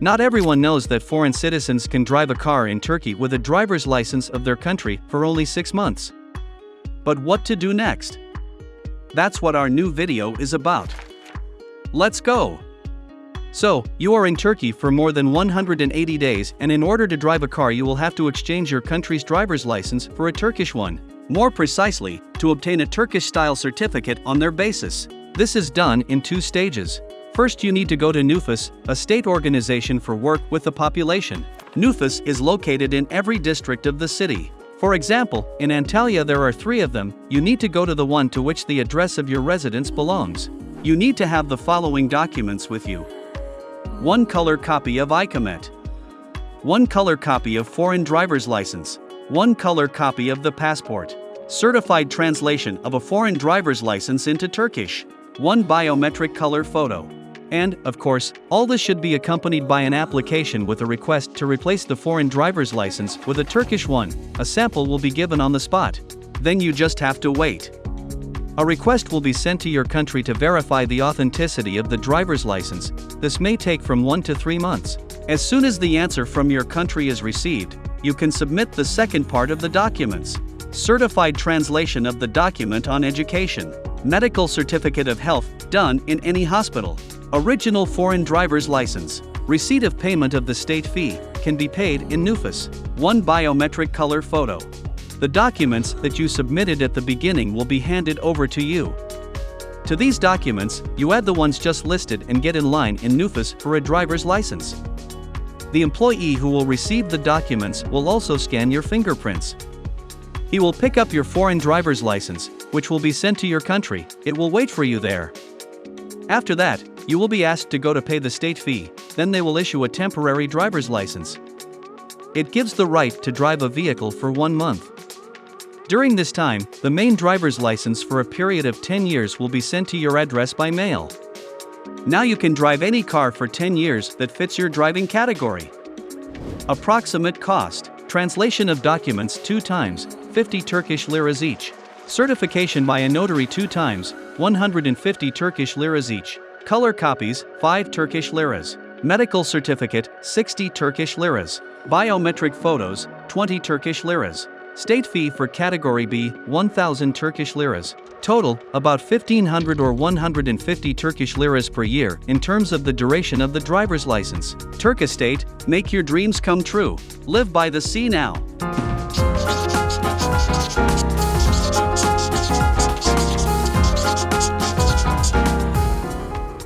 Not everyone knows that foreign citizens can drive a car in Turkey with a driver's license of their country for only 6 months. But what to do next? That's what our new video is about. Let's go! So, you are in Turkey for more than 180 days, and in order to drive a car you will have to exchange your country's driver's license for a Turkish one. More precisely, to obtain a Turkish-style certificate on their basis. This is done in 2 stages. First, you need to go to Nufus, a state organization for work with the population. Nufus is located in every district of the city. For example, in Antalya there are 3 of them. You need to go to the one to which the address of your residence belongs. You need to have the following documents with you. 1 color copy of IKAMET. 1 color copy of foreign driver's license. 1 color copy of the passport. Certified translation of a foreign driver's license into Turkish. 1 biometric color photo. And, of course, all this should be accompanied by an application with a request to replace the foreign driver's license with a Turkish one. A sample will be given on the spot. Then you just have to wait. A request will be sent to your country to verify the authenticity of the driver's license. This may take from 1 to 3 months. As soon as the answer from your country is received, you can submit the second part of the documents. Certified translation of the document on education. Medical certificate of health, done in any hospital. Original foreign driver's license. Receipt of payment of the state fee, can be paid in Nufus. 1 biometric color photo. The documents that you submitted at the beginning will be handed over to you. To these documents, you add the ones just listed and get in line in Nufus for a driver's license. The employee who will receive the documents will also scan your fingerprints. He will pick up your foreign driver's license, which will be sent to your country. It will wait for you there. After that, you will be asked to go to pay the state fee, then they will issue a temporary driver's license. It gives the right to drive a vehicle for 1 month. During this time, the main driver's license for a period of 10 years will be sent to your address by mail. Now you can drive any car for 10 years that fits your driving category. Approximate cost. Translation of documents 2 times, 50 Turkish liras each. Certification by a notary 2 times, 150 Turkish liras each. Color copies, 5 Turkish liras. Medical certificate, 60 Turkish liras. Biometric photos, 20 Turkish liras. State fee for category B, 1,000 Turkish liras. Total, about 1,500 or 150 Turkish liras per year in terms of the duration of the driver's license. Turk.Estate, make your dreams come true. Live by the sea now.